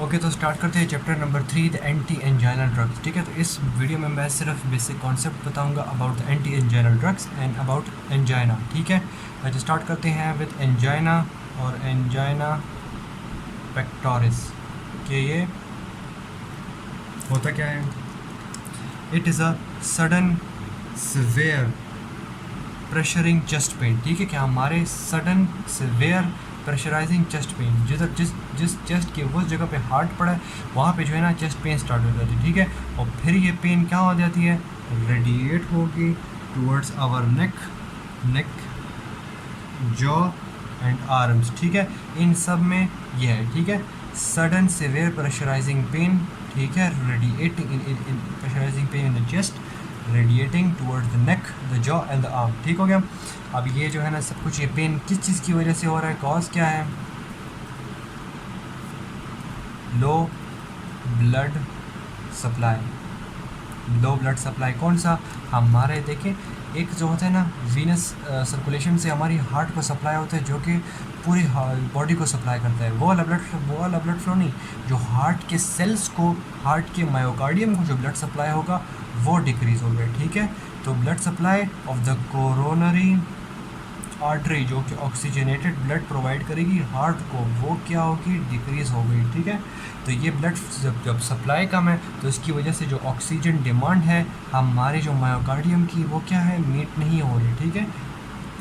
Okay, तो start करते हैं chapter number 3, the anti anginal drugs. ठीक है, तो इस वीडियो में मैं सिर्फ बेसिक कॉन्सेप्ट बताऊंगा about the anti anginal drugs and about angina. ठीक है, तो स्टार्ट करते हैं विद एंजाइना और एंजाइना पेक्टोरिस के ये होता क्या है। It is a sudden severe pressuring chest pain. ठीक है, क्या हमारे sudden severe pressurising chest pain, जिस चेस्ट के उस जगह पे हार्ट पड़ा है वहाँ पे जो है ना चेस्ट पेन स्टार्ट हो जाती है। ठीक है, और फिर ये पेन क्या हो जाती है, रेडिएट होगी towards our neck, jaw and arms. ठीक है, इन सब में ये है। ठीक है, सडन सिवियर प्रेशराइजिंग पेन। ठीक है, radiating in pressurising pain in the chest, radiating towards the neck, the jaw and the arm. ठीक हो गया। अब ये जो है ना सब कुछ, ये पेन किस चीज़ की वजह से हो रहा है, कॉज क्या है, low blood supply. Low blood supply कौन सा, हमारे देखें एक जो होता है ना वीनस सर्कुलेशन से हमारी हार्ट को सप्लाई होता है, जो कि पूरी बॉडी को सप्लाई करता है। वो वाला ब्लड फ्लो नहीं, जो हार्ट के सेल्स को, हार्ट के मायोकार्डियम को जो ब्लड सप्लाई होगा वो डिक्रीज़ हो गया। ठीक है, तो blood supply of the coronary artery जो कि ऑक्सीजनेटेड ब्लड प्रोवाइड करेगी हार्ट को, वो क्या होगी, डिक्रीज़ हो गई। ठीक है, तो ये ब्लड जब सप्लाई कम है तो इसकी वजह से जो ऑक्सीजन डिमांड है हमारे जो मायोकार्डियम की, वो क्या है, मीट नहीं हो रही। ठीक है,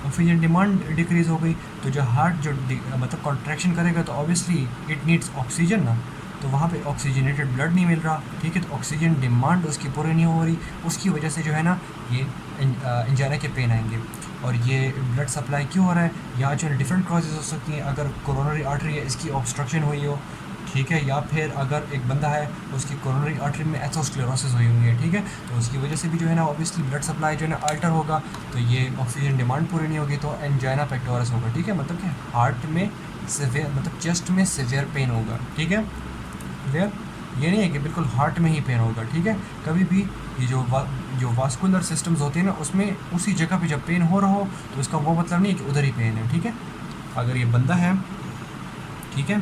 ऑक्सीजन डिमांड डिक्रीज़ हो गई, तो जो हार्ट जो मतलब कॉन्ट्रैक्शन करेगा तो ऑब्वियसली इट नीड्स ऑक्सीजन ना, तो वहाँ पे ऑक्सीजनेटेड ब्लड नहीं मिल रहा। ठीक है, तो ऑक्सीजन डिमांड उसकी पूरी नहीं हो रही, उसकी वजह से जो है ना ये एंजाइना के पेन आएंगे। और ये ब्लड सप्लाई क्यों हो रहा है, या जो डिफरेंट कॉजेज़ हो सकती हैं, अगर कोरोनरी आर्टरी है इसकी ऑब्स्ट्रक्शन हुई हो। ठीक है, या फिर अगर एक बंदा है उसकी कोरोनरी आर्टरी में एथेरोस्क्लेरोसिस हुई हुई है। ठीक है, तो उसकी वजह से भी जो है ना ऑब्वियसली ब्लड सप्लाई जो है ना अल्टर होगा, तो ये ऑक्सीजन डिमांड पूरी नहीं होगी, तो एंजाइना पेक्टोरिस होगा। ठीक है, मतलब कि हार्ट में सिवियर, मतलब चेस्ट में सिवियर पेन होगा। ठीक है, क्लियर। ये नहीं है कि बिल्कुल हार्ट में ही पेन होगा। ठीक है, कभी भी ये जो वास्कुलर सिस्टम्स होते हैं ना, उसमें उसी जगह पे जब पेन हो रहा हो तो इसका वो मतलब नहीं है कि उधर ही पेन है। ठीक है, अगर ये बंदा है, ठीक है,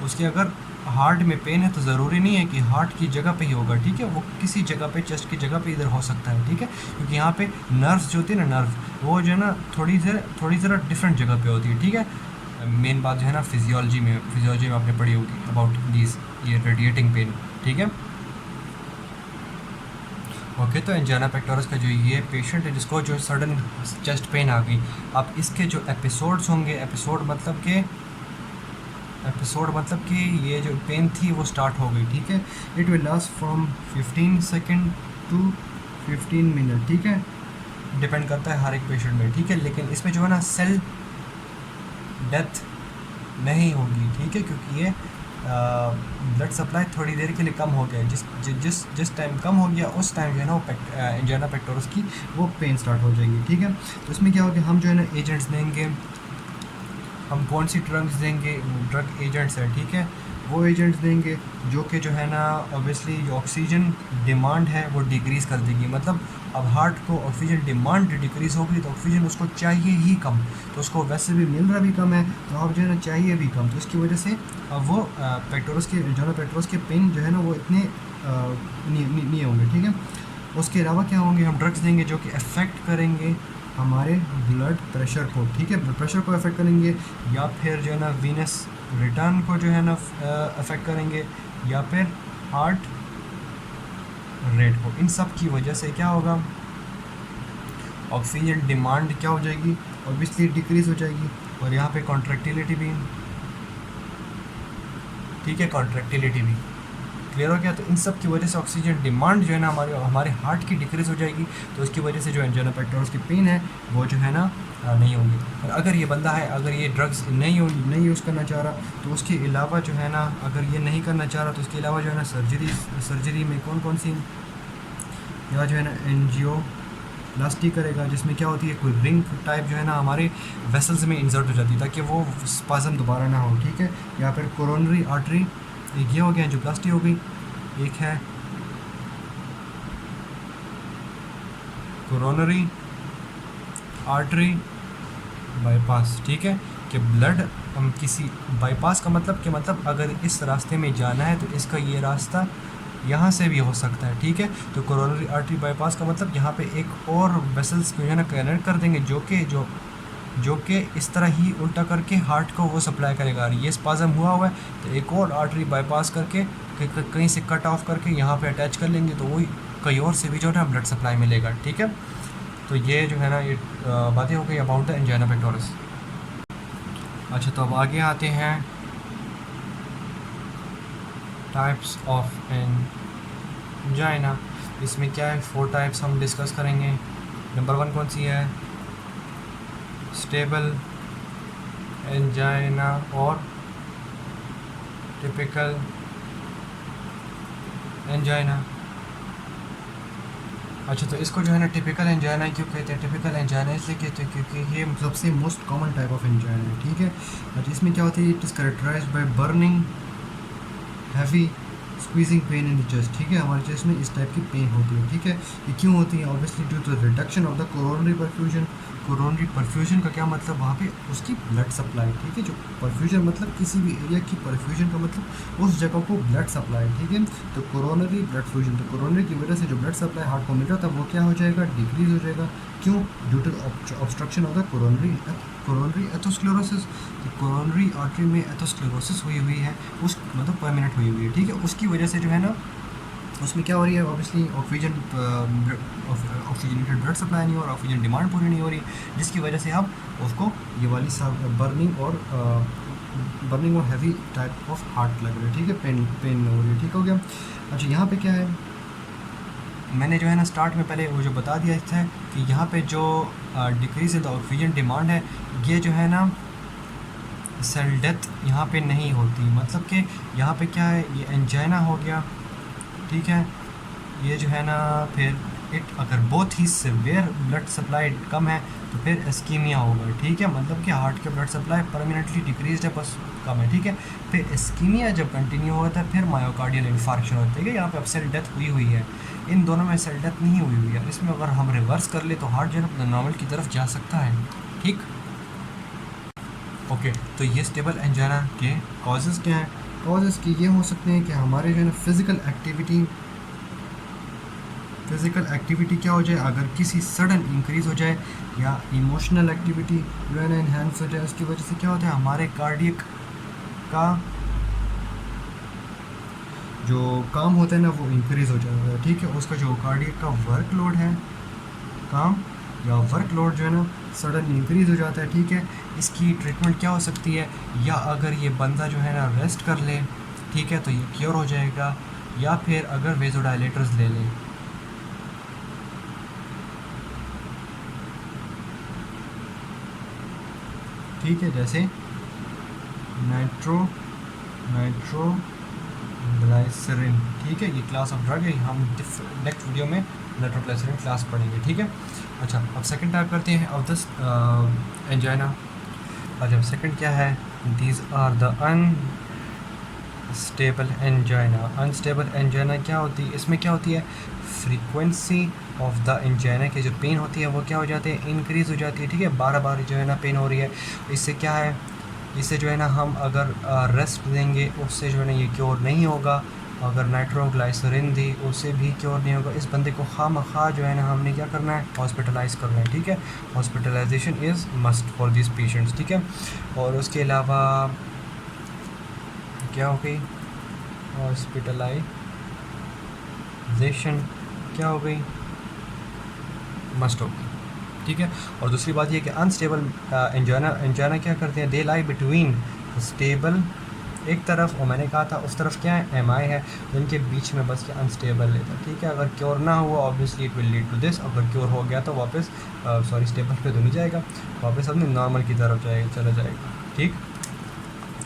उसके अगर हार्ट में पेन है तो ज़रूरी नहीं है कि हार्ट की जगह पे ही होगा। ठीक है, वो किसी जगह पे, चेस्ट की जगह पे इधर हो सकता है। ठीक है, क्योंकि यहाँ पे नर्व्स जो होती है ना, नर्व वो जो है ना थोड़ी ज़रा डिफरेंट जगह पे होती है। ठीक है, मेन बात जो है ना फिजियोलॉजी में आपने पढ़ी होगी अबाउट दिस, ये रेडिएटिंग पेन। ठीक है, ओके, तो एंजाइना पेक्टोरिस का जो ये पेशेंट है जिसको जो सडन चेस्ट पेन आ गई, अब इसके जो एपिसोड्स होंगे, एपिसोड मतलब कि ये जो पेन थी वो स्टार्ट हो गई। ठीक है, it will last from 15 second to 15 minute. ठीक है, डिपेंड करता है हर एक पेशेंट में। ठीक है, लेकिन इसमें जो है ना सेल डेथ नहीं होगी। ठीक है, क्योंकि ये ब्लड सप्लाई थोड़ी देर के लिए कम हो गया, जिस टाइम कम हो गया उस टाइम जो है ना वो एंजाइना पेक्टोरिस की वो पेन स्टार्ट हो जाएगी। ठीक है, तो इसमें क्या होगा, हम जो है ना एजेंट्स देंगे, हम कौन सी ड्रग्स देंगे, ड्रग एजेंट्स है। ठीक है, वो एजेंट्स देंगे जो कि जो है ना ऑब्वियसली जो ऑक्सीजन डिमांड है वो डिक्रीज़ कर देगी। मतलब अब हार्ट को ऑक्सीजन डिमांड डिक्रीज़ होगी तो ऑक्सीजन उसको चाहिए ही कम, तो उसको वैसे भी मिल रहा भी कम है, तो अब जो है ना चाहिए भी कम, तो इसकी वजह से अब वो पेक्टोरिस के जो है पेक्टोरिस के पेन जो है ना वो इतने नहीं होंगे। ठीक है, उसके अलावा क्या होंगे, हम ड्रग्स देंगे जो कि अफेक्ट करेंगे हमारे ब्लड प्रेशर को। ठीक है, ब्लड प्रेशर को अफेक्ट करेंगे, या फिर जो है ना वीनस रिटर्न को जो है ना अफेक्ट करेंगे, या फिर हार्ट रेट को। इन सब की वजह से क्या होगा, ऑक्सीजन डिमांड क्या हो जाएगी, ऑब्वियसली डिक्रीज़ हो जाएगी, और यहाँ पे कॉन्ट्रैक्टिलिटी भी। ठीक है, कॉन्ट्रैक्टिलिटी भी क्लियर हो गया। तो इन सब की वजह से ऑक्सीजन डिमांड जो है ना हमारे हार्ट की डिक्रीज़ हो जाएगी, तो उसकी वजह से जो एंजाइना पेक्टोरिस की पेन है वो जो है ना नहीं होगी। और अगर ये बंदा है, अगर ये ड्रग्स नहीं यूज़ करना चाह रहा, तो उसके अलावा जो है ना, अगर ये नहीं करना चाह रहा तो उसके अलावा जो है ना सर्जरी में कौन सी, या जो है ना एंजियोप्लास्टी करेगा, जिसमें क्या होती है, कोई रिंग टाइप जो है ना हमारे वेसल्स में इंसर्ट हो जाती है ताकि वो स्पाज़म दोबारा ना हो। ठीक है, या फिर कोरोनरी आर्टरी, एक ये हो गया एंजियोप्लास्टी हो गई, एक है कोरोनरी आर्टरी बाईपास। ठीक है, कि ब्लड किसी बाईपास का मतलब अगर इस रास्ते में जाना है तो इसका ये रास्ता यहाँ से भी हो सकता है, ठीक है। तो कोरोनरी आर्टरी बाईपास का मतलब यहाँ पे एक और वेसल्स को जो है ना कनेक्ट कर देंगे जो कि इस तरह ही उल्टा करके हार्ट को वो सप्लाई करेगा। ये स्पाज़म हुआ है तो एक और आर्टरी बाईपास करके कहीं से कट ऑफ करके यहाँ पे अटैच कर लेंगे तो वही कहीं और से भी जो है ना ब्लड सप्लाई मिलेगा, ठीक है। तो ये जो है ना ये बातें हो गई अबाउट द एंजाइना पेक्टोरिस। अच्छा, तो अब आगे आते हैं टाइप्स ऑफ एंजाइना। इसमें क्या है, 4 टाइप्स हम डिस्कस करेंगे। नंबर 1 कौन सी है, स्टेबल एंजाइना और टिपिकल एंजाइना। अच्छा, तो इसको जो है ना टिपिकल एंजाइना क्यों कहते हैं? टिपिकल एंजाइना इसलिए कहते हैं क्योंकि ये सबसे most common type of angina है, ठीक है। अच्छा, इसमें क्या होती है, it is characterised by burning heavy squeezing pain in the chest, ठीक है। हमारे चेस्ट में इस टाइप की पेन होती है, ठीक है। ये क्यों होती है? Obviously due to reduction of the coronary perfusion. Coronary perfusion का क्या मतलब, वहाँ पे उसकी ब्लड सप्लाई, ठीक है। जो परफ्यूजन मतलब किसी भी एरिया की परफ्यूजन का मतलब उस जगह को ब्लड सप्लाई, ठीक है। तो कोरोनरी ब्लड फ्यूजन, तो कोरोनरी की वजह से जो ब्लड सप्लाई हार्ट को मिल रहा था वो क्या हो जाएगा, डिक्रीज हो जाएगा। क्यों? Due to obstruction of the coronary atherosclerosis. तो कोरोनरी आर्टरी में एथोस्क्लेरोसिस हुई है, उस मतलब परमानेंट हुई है, ठीक है। उसकी वजह से जो है ना उसमें क्या हो रही है, ऑब्वियसली ऑक्सीजनेटेड ब्लड सप्लाई नहीं हो रहा, ऑक्सीजन डिमांड पूरी नहीं हो रही, जिसकी वजह से हम उसको ये वाली बर्निंग और हैवी टाइप ऑफ हार्ट लग रहा है, ठीक है। पेन हो रही है, ठीक हो गया। अच्छा, यहाँ पे क्या है, मैंने जो है ना स्टार्ट में पहले वो जो बता दिया था कि यहाँ पे जो डिक्रीज द ऑक्सीजन डिमांड है, ये जो है ना सेल डेथ यहाँ पे नहीं होती। मतलब कि यहाँ पे क्या है, ये एंजाइना हो गया, ठीक है। ये जो है ना फिर अगर बहुत ही सिवियर ब्लड सप्लाई कम है तो फिर एस्कीमिया होगा, ठीक है। मतलब कि हार्ट के ब्लड सप्लाई परमानेंटली डिक्रीज है, बस कम है, ठीक है। फिर एस्कीमिया जब कंटिन्यू होता है फिर मायोकार्डियल इन्फार्क्शन होती है। यहाँ पे अब सेल डेथ हुई है, इन दोनों में सेल डेथ नहीं हुई है। इसमें अगर हम रिवर्स कर ले तो हार्ट जो है नॉर्मल की तरफ जा सकता है, ठीक। ओके, तो ये स्टेबल एंजाइना के कॉजेज़ क्या हैं? कॉजेज़ की ये हो सकते हैं कि हमारे जो है ना फिज़िकल एक्टिविटी क्या हो जाए, अगर किसी सडन इंक्रीज़ हो जाए, या इमोशनल एक्टिविटी जो है ना इन्हेंस हो जाए, उसकी वजह से क्या होता है, हमारे कार्डियक का जो काम होता है ना वो इंक्रीज़ हो जाता है, ठीक है। उसका जो कार्डियक का वर्कलोड है, काम या वर्कलोड जो है ना सडन इंक्रीज़ हो जाता है, ठीक है। इसकी ट्रीटमेंट क्या हो सकती है, या अगर ये बंदा जो है ना रेस्ट कर ले, ठीक है, तो ये क्योर हो जाएगा, या फिर अगर वेज़ोडाइलेटर्स ले लें, ठीक है। जैसे नाइट्रोग्लाइसरीन, ठीक है, ये क्लास ऑफ ड्रग है, हम नेक्स्ट वीडियो में नाइट्रोग्लाइसरीन क्लास पढ़ेंगे, ठीक है। अच्छा, अब सेकंड टाइप करते हैं ऑफ दिस एंजाइना। अच्छा, सेकंड क्या है, these are the unstable angina. Unstable angina क्या होती है, इसमें क्या होती है, फ्रीक्वेंसी ऑफ द एंजाइना की जो पेन होती है वो क्या हो जाती है, इंक्रीज़ हो जाती है, ठीक है। बार बार जो है ना पेन हो रही है, इससे क्या है, इससे जो है ना हम अगर रेस्ट देंगे उससे जो है ना ये क्योर नहीं होगा। अगर नाइट्रोग्लाइसरीन दी उससे भी क्योर नहीं होगा। इस बंदे को खामखा जो है ना हमने क्या करना है, हॉस्पिटलाइज़ करना है, ठीक है। Hospitalisation is must for this patients, ठीक है। और उसके अलावा क्या हो गई, हॉस्पिटलाइजेशन क्या हो गई, मस्ट हो गई, ठीक है। और दूसरी बात ये कि अनस्टेबल एंजाइना क्या करते हैं, दे लाई बिटवीन स्टेबल एक तरफ, और मैंने कहा था उस तरफ क्या है, एमआई है, तो इनके बीच में बस क्या अनस्टेबल लेता है, ठीक है। अगर क्योर ना हुआ obviously it will lead to this, अगर क्योर हो गया तो वापस स्टेबल पे तो नहीं जाएगा, वापस अपने नॉर्मल की तरफ चला जाएगा, ठीक।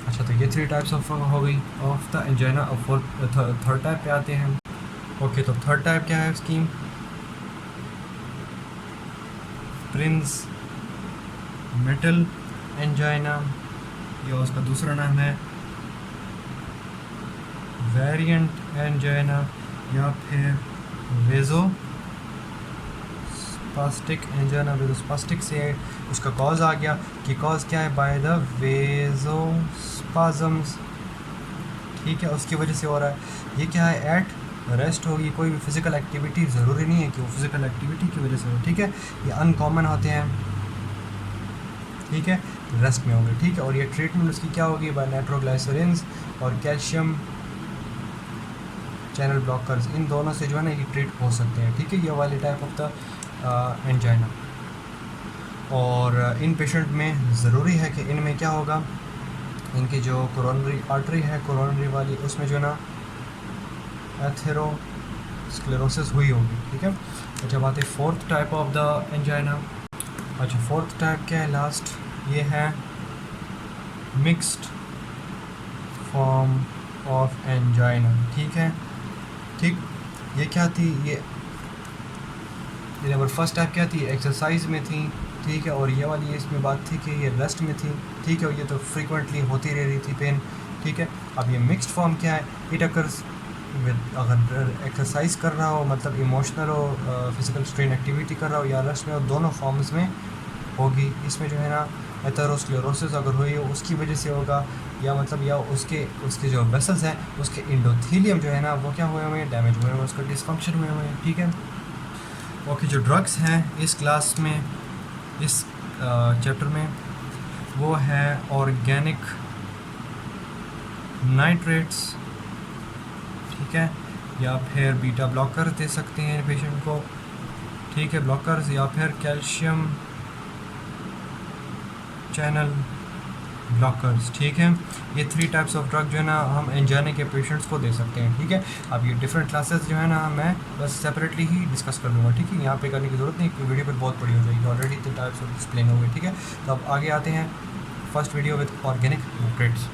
अच्छा, तो ये 3 टाइप्स ऑफ हो गई ऑफ द एंजाइना। और थर्ड टाइप पे आते हैं। ओके, तो थर्ड टाइप क्या है उसकी, प्रिंस मेटल एंजाइना, या उसका दूसरा नाम है वेरिएंट एंजाइना, या फिर वेजो स्पास्टिक एंजाइना विद स्पास्टिक से उसका कॉज आ गया कि कॉज क्या है, बाय द वेजोस्पाजम्स, ठीक है, उसकी वजह से हो रहा है। ये क्या है, एट रेस्ट होगी, कोई भी फिज़िकल एक्टिविटी ज़रूरी नहीं है कि वो फिज़िकल एक्टिविटी की वजह से हो, ठीक है, ये अनकॉमन होते हैं, ठीक है, रेस्ट में होंगे, ठीक है। और ये ट्रीटमेंट उसकी क्या होगी, बाय नाइट्रोग्लाइसरिन्स और कैल्शियम चैनल ब्लॉकर्स, इन दोनों से जो है ना ये ट्रीट हो सकते हैं, ठीक है, ये वाले टाइप ऑफ द एंजाइना। और इन पेशेंट में ज़रूरी है कि इनमें क्या होगा, इनकी जो कोरोनरी आर्टरी है, कोरोनरी वाली, उसमें जो है ना एथेरोस्क्लेरोसिस हुई होगी, ठीक है। अच्छा, बात है fourth type of the angina. अच्छा, फोर्थ टाइप क्या है, लास्ट, ये है मिक्स्ड फॉर्म ऑफ एंजाइना, ठीक है, ठीक। ये क्या थी, ये नंबर फर्स्ट टाइप क्या थी, एक्सरसाइज में थी, ठीक है, और ये वाली इसमें बात थी कि ये रेस्ट में थी, ठीक है, और ये तो फ्रीक्वेंटली होती रह रही थी पेन, ठीक है। अब ये मिक्स्ड फॉर्म क्या है, इट अकर्स विद, अगर एक्सरसाइज कर रहा हो, मतलब इमोशनल हो, फिजिकल स्ट्रेन एक्टिविटी कर रहा हो, या रेस्ट में हो, दोनों फॉर्म्स में होगी। इसमें जो है ना एथेरोस्क्लेरोसिस अगर हुई हो उसकी वजह से होगा, या मतलब या उसके जो वेसल्स हैं उसके इंडोथीलियम जो है ना वो क्या हुए हुए हैं, डैमेज हुए हुए हैं, उसका डिस्फंक्शन हुए हुए हैं, ठीक है। ओके, जो ड्रग्स हैं इस क्लास में, इस चैप्टर में, वो है ऑर्गेनिक नाइट्रेट्स, ठीक है, या फिर बीटा ब्लॉकर दे सकते हैं पेशेंट को, ठीक है, ब्लॉकर्स, या फिर कैल्शियम चैनल ब्लॉकर्स, ठीक है। ये 3 टाइप्स ऑफ ड्रग जो है ना हम एंजाइना के पेशेंट्स को दे सकते हैं, ठीक है। अब ये डिफरेंट क्लासेस जो है ना मैं बस सेपरेटली ही डिस्कस कर लूँगा, ठीक है, यहाँ पे करने की ज़रूरत नहीं, वीडियो पर बहुत बड़ी हो जाएगी, ऑलरेडी 3 टाइप्स ऑफ एक्सप्लेन हो गए, ठीक है। तो अब आगे आते हैं first video with organic nitrates.